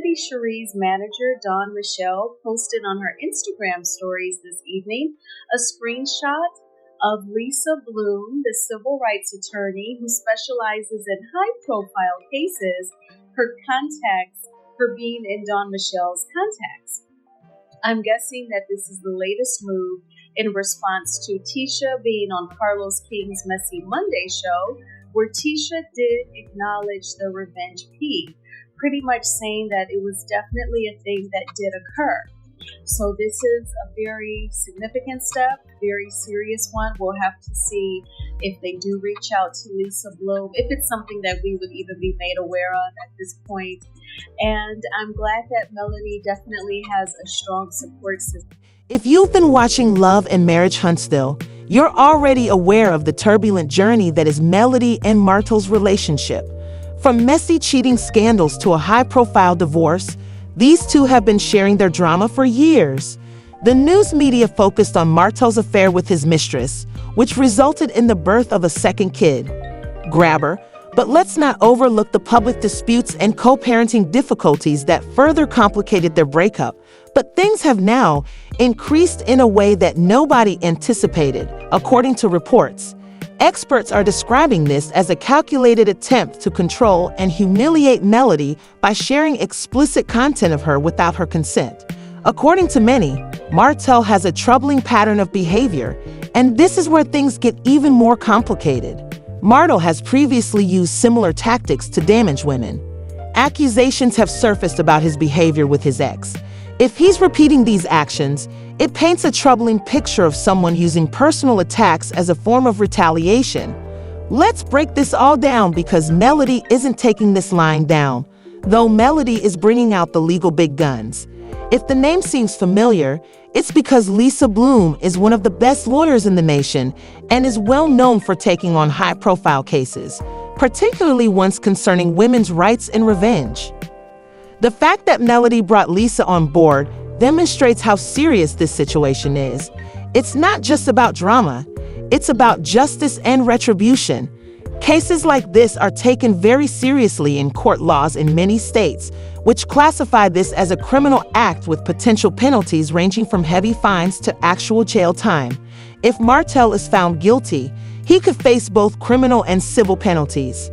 Shari's manager, Dawn Michelle, posted on her Instagram stories this evening a screenshot of Lisa Bloom, the civil rights attorney who specializes in high-profile cases, her being in Dawn Michelle's contacts. I'm guessing that this is the latest move in response to Tisha being on Carlos King's Messy Monday show, where Tisha did acknowledge the revenge P, pretty much saying that it was definitely a thing that did occur. So this is a very significant step, very serious one. We'll have to see if they do reach out to Lisa Bloom, if it's something that we would even be made aware of at this point. And I'm glad that Melody definitely has a strong support system. If you've been watching Love and Marriage Huntsville, you're already aware of the turbulent journey that is Melody and Martell's relationship. From messy cheating scandals to a high-profile divorce, these two have been sharing their drama for years. The news media focused on Martell's affair with his mistress, which resulted in the birth of a second kid, Grabber. But let's not overlook the public disputes and co-parenting difficulties that further complicated their breakup. But things have now increased in a way that nobody anticipated, according to reports. Experts are describing this as a calculated attempt to control and humiliate Melody by sharing explicit content of her without her consent. According to many, Martell has a troubling pattern of behavior, and this is where things get even more complicated. Martell has previously used similar tactics to damage women. Accusations have surfaced about his behavior with his ex. If he's repeating these actions, it paints a troubling picture of someone using personal attacks as a form of retaliation. Let's break this all down because Melody isn't taking this lying down, though Melody is bringing out the legal big guns. If the name seems familiar, it's because Lisa Bloom is one of the best lawyers in the nation and is well known for taking on high-profile cases, particularly ones concerning women's rights and revenge. The fact that Melody brought Lisa on board demonstrates how serious this situation is. It's not just about drama, it's about justice and retribution. Cases like this are taken very seriously in court laws in many states, which classify this as a criminal act with potential penalties ranging from heavy fines to actual jail time. If Martell is found guilty, he could face both criminal and civil penalties.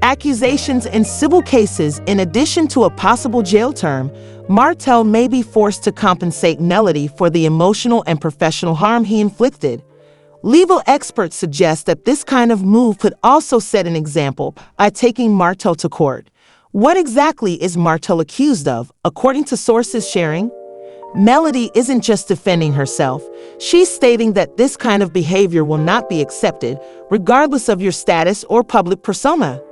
Accusations in civil cases, in addition to a possible jail term, Martell may be forced to compensate Melody for the emotional and professional harm he inflicted. Legal experts suggest that this kind of move could also set an example by taking Martell to court. What exactly is Martell accused of, according to sources sharing? Melody isn't just defending herself. She's stating that this kind of behavior will not be accepted, regardless of your status or public persona.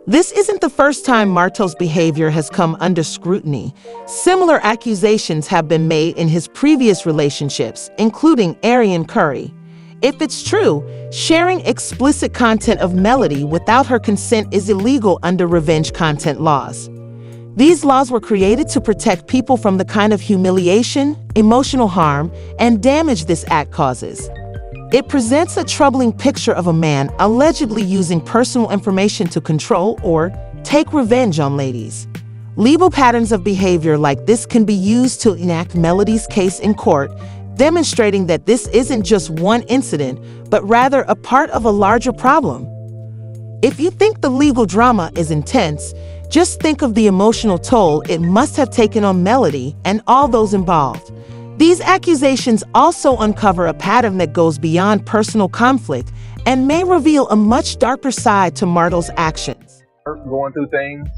This isn't the first time Martell's behavior has come under scrutiny. Similar accusations have been made in his previous relationships, including Arian Curry. If it's true, sharing explicit content of Melody without her consent is illegal under revenge content laws. These laws were created to protect people from the kind of humiliation, emotional harm, and damage this act causes. It presents a troubling picture of a man allegedly using personal information to control or take revenge on ladies. Legal patterns of behavior like this can be used to enact Melody's case in court, demonstrating that this isn't just one incident, but rather a part of a larger problem. If you think the legal drama is intense, just think of the emotional toll it must have taken on Melody and all those involved. These accusations also uncover a pattern that goes beyond personal conflict and may reveal a much darker side to Martell's actions. Going through things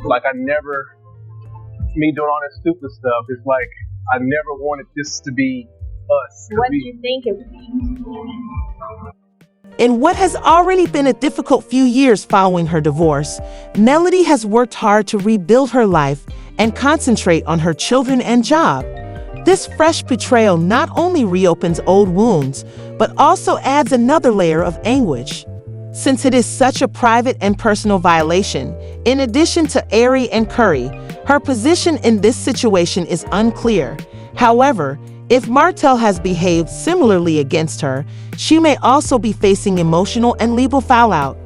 like me doing all that stupid stuff, it's like I never wanted this to be us. What do you think it would be? In what has already been a difficult few years following her divorce, Melody has worked hard to rebuild her life and concentrate on her children and job. This fresh betrayal not only reopens old wounds, but also adds another layer of anguish. Since it is such a private and personal violation, in addition to Ari and Curry, her position in this situation is unclear. However, if Martell has behaved similarly against her, she may also be facing emotional and legal fallout.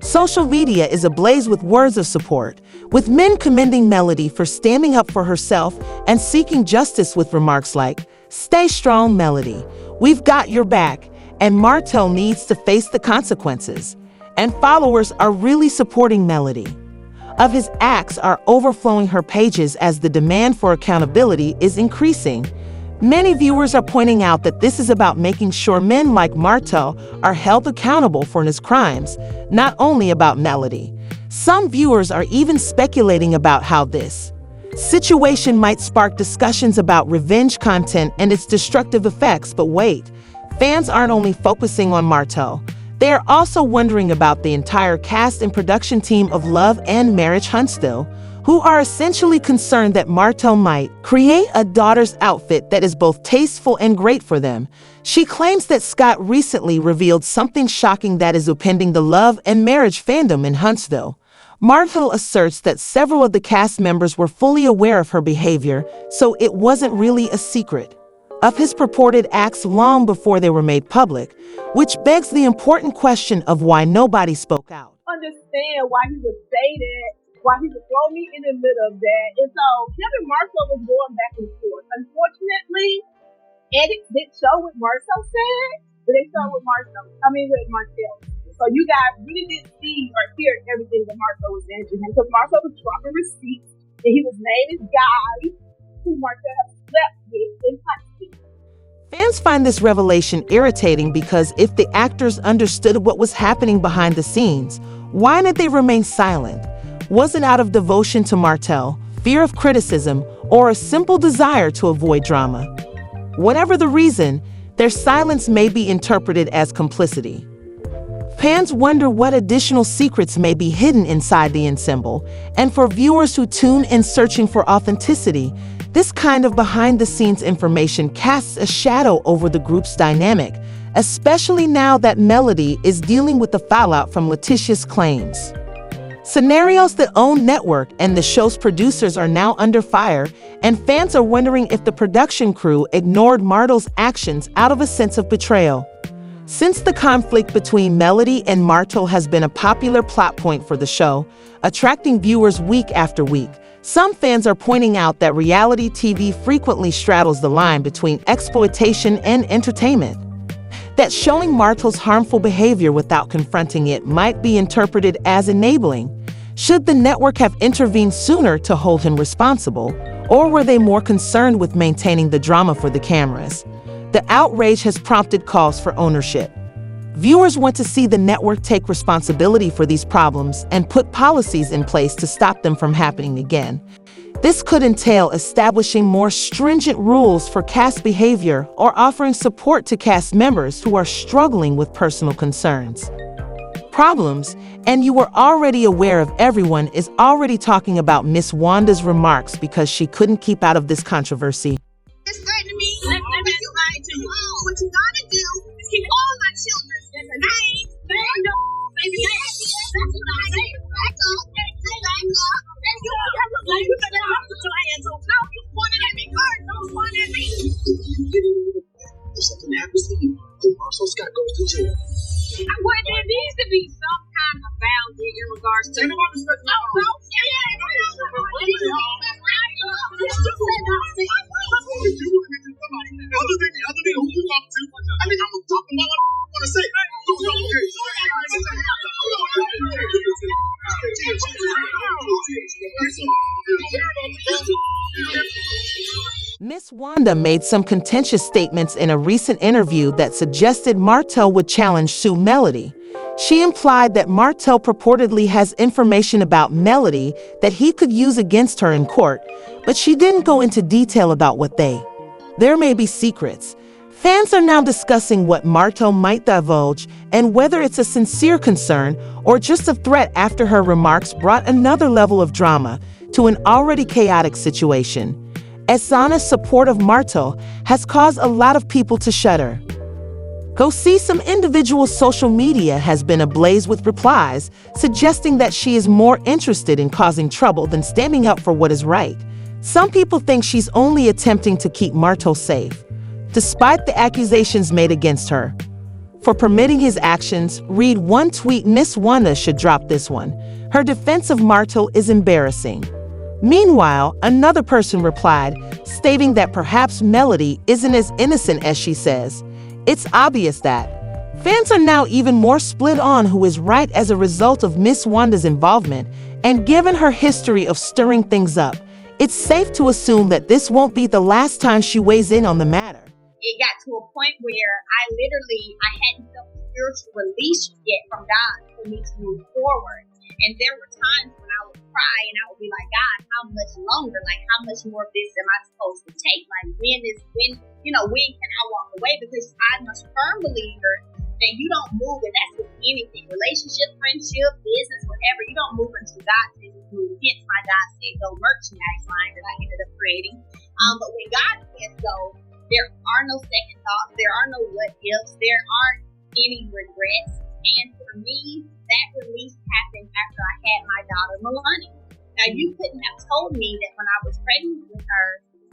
Social media is ablaze with words of support. with men commending Melody for standing up for herself and seeking justice with remarks like, "Stay strong, Melody. We've got your back, and Martell needs to face the consequences." And followers are really supporting Melody. Of his acts are overflowing her pages as the demand for accountability is increasing. Many viewers are pointing out that this is about making sure men like Martell are held accountable for his crimes, not only about Melody. Some viewers are even speculating about how this situation might spark discussions about revenge content and its destructive effects. But wait, fans aren't only focusing on Martell. They are also wondering about the entire cast and production team of Love and Marriage Huntsville, who are essentially concerned that Martell might create a daughter's outfit that is both tasteful and great for them. She claims that Scott recently revealed something shocking that is upending the Love and Marriage fandom in Huntsville. Martell asserts that several of the cast members were fully aware of her behavior, so it wasn't really a secret of his purported acts long before they were made public, which begs the important question of why nobody spoke out. Understand why he would say that, why he would throw me in the middle of that. And so him and Marcel was going back and forth. Unfortunately, edits didn't show what Marcel said, but they showed what with Marcel. So you guys really didn't see or hear everything that Marcel was saying to him, because Marcel was dropping receipts and he was naming guys who Marcel had slept with in Huntsville. Fans find this revelation irritating because if the actors understood what was happening behind the scenes, why did they remain silent? Was it out of devotion to Martell, fear of criticism, or a simple desire to avoid drama? Whatever the reason, their silence may be interpreted as complicity. Fans wonder what additional secrets may be hidden inside the ensemble, and for viewers who tune in searching for authenticity, this kind of behind-the-scenes information casts a shadow over the group's dynamic, especially now that Melody is dealing with the fallout from Letitia's claims. Scenarios that own network and the show's producers are now under fire, and fans are wondering if the production crew ignored Martell's actions out of a sense of betrayal. Since the conflict between Melody and Martell has been a popular plot point for the show, attracting viewers week after week, some fans are pointing out that reality TV frequently straddles the line between exploitation and entertainment. That showing Martell's harmful behavior without confronting it might be interpreted as enabling. Should the network have intervened sooner to hold him responsible, or were they more concerned with maintaining the drama for the cameras? The outrage has prompted calls for ownership. Viewers want to see the network take responsibility for these problems and put policies in place to stop them from happening again. This could entail establishing more stringent rules for cast behavior or offering support to cast members who are struggling with personal concerns. Problems, and you were already aware of. Everyone is already talking about Miss Wanda's remarks because she couldn't keep out of this controversy. It's threatening me. Let me explain to you. What you gotta do is keep all my children's names, baby, that's what I say. Back up. And you better not put your hands on. No, you pointed at me hard. Don't point at me. If something happens to you, then Marcel Scott goes to jail. Well, there needs to be some kind of boundary in regards to. Miss Wanda made some contentious statements in a recent interview that suggested Martell would challenge Sue Melody. She implied that Martell purportedly has information about Melody that he could use against her in court, but she didn't go into detail about what there may be secrets. Fans are now discussing what Martell might divulge and whether it's a sincere concern or just a threat after her remarks brought another level of drama to an already chaotic situation. Esana's support of Martell has caused a lot of people to shudder. Go see some individual social media has been ablaze with replies suggesting that she is more interested in causing trouble than standing up for what is right. Some people think she's only attempting to keep Martell safe, despite the accusations made against her. for permitting his actions. Read one tweet: Miss Wanda should drop this one. Her defense of Martell is embarrassing. Meanwhile, another person replied, stating that perhaps Melody isn't as innocent as she says. It's obvious that fans are now even more split on who is right as a result of Miss Wanda's involvement, and given her history of stirring things up, it's safe to assume that this won't be the last time she weighs in on the matter. It got to a point where I hadn't felt the spiritual release yet from God for me to move forward. And there were times when I would cry and I would be like, God, how much longer? Like, how much more of this am I supposed to take? Like, when can I walk away? Because I'm a firm believer that you don't move, and that's with anything, relationship, friendship, business, whatever. You don't move until God says you move. Hence my God said go merchandise line that I ended up creating. But when God says go, there are no second thoughts. There are no what ifs. There aren't any regrets. And for me, that release happened after I had my daughter, Melody. Now, you couldn't have told me that when I was pregnant with her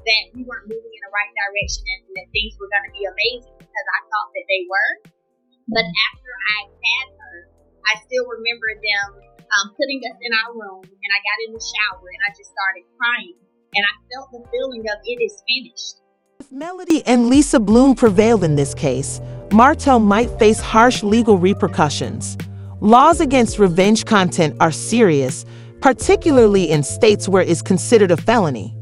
that we weren't moving in the right direction and that things were going to be amazing, because I thought that they were. But after I had her, I still remember them putting us in our room, and I got in the shower and I just started crying. And I felt the feeling of it is finished. If Melody and Lisa Bloom prevailed in this case, Martell might face harsh legal repercussions. Laws against revenge content are serious, particularly in states where it's considered a felony.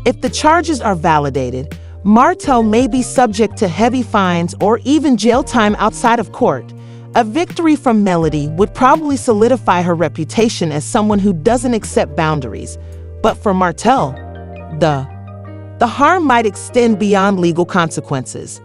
If the charges are validated, Martell may be subject to heavy fines or even jail time outside of court. A victory from Melody would probably solidify her reputation as someone who doesn't accept boundaries. But for Martell, the harm might extend beyond legal consequences.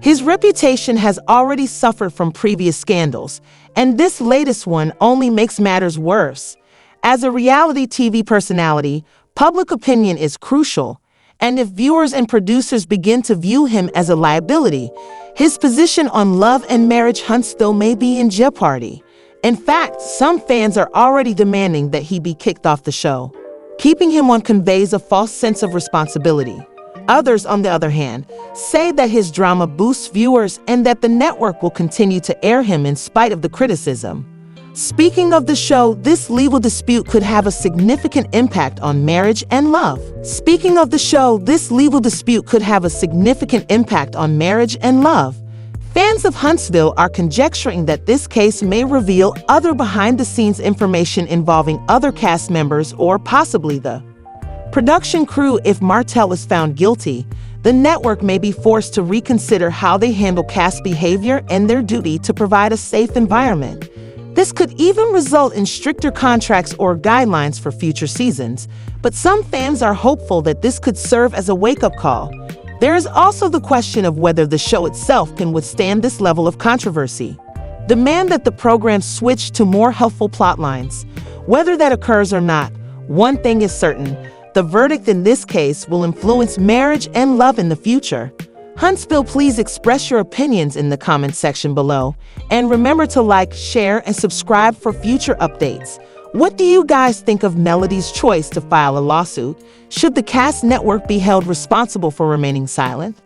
His reputation has already suffered from previous scandals, and this latest one only makes matters worse. As a reality TV personality, public opinion is crucial, and if viewers and producers begin to view him as a liability, his position on Love and Marriage Huntsville may be in jeopardy. In fact, some fans are already demanding that he be kicked off the show. Keeping him on conveys a false sense of responsibility. Others, on the other hand, say that his drama boosts viewers and that the network will continue to air him in spite of the criticism. Speaking of the show, this legal dispute could have a significant impact on Marriage and Love. Fans of Huntsville are conjecturing that this case may reveal other behind-the-scenes information involving other cast members or possibly the production crew. If Martell is found guilty, the network may be forced to reconsider how they handle cast behavior and their duty to provide a safe environment. This could even result in stricter contracts or guidelines for future seasons, but some fans are hopeful that this could serve as a wake-up call. There is also the question of whether the show itself can withstand this level of controversy. Demand that the program switch to more helpful plot lines. Whether that occurs or not, one thing is certain: the verdict in this case will influence Marriage and Love in the future. Huntsville, please express your opinions in the comments section below. And remember to like, share, and subscribe for future updates. What do you guys think of Melody's choice to file a lawsuit? Should the cast network be held responsible for remaining silent?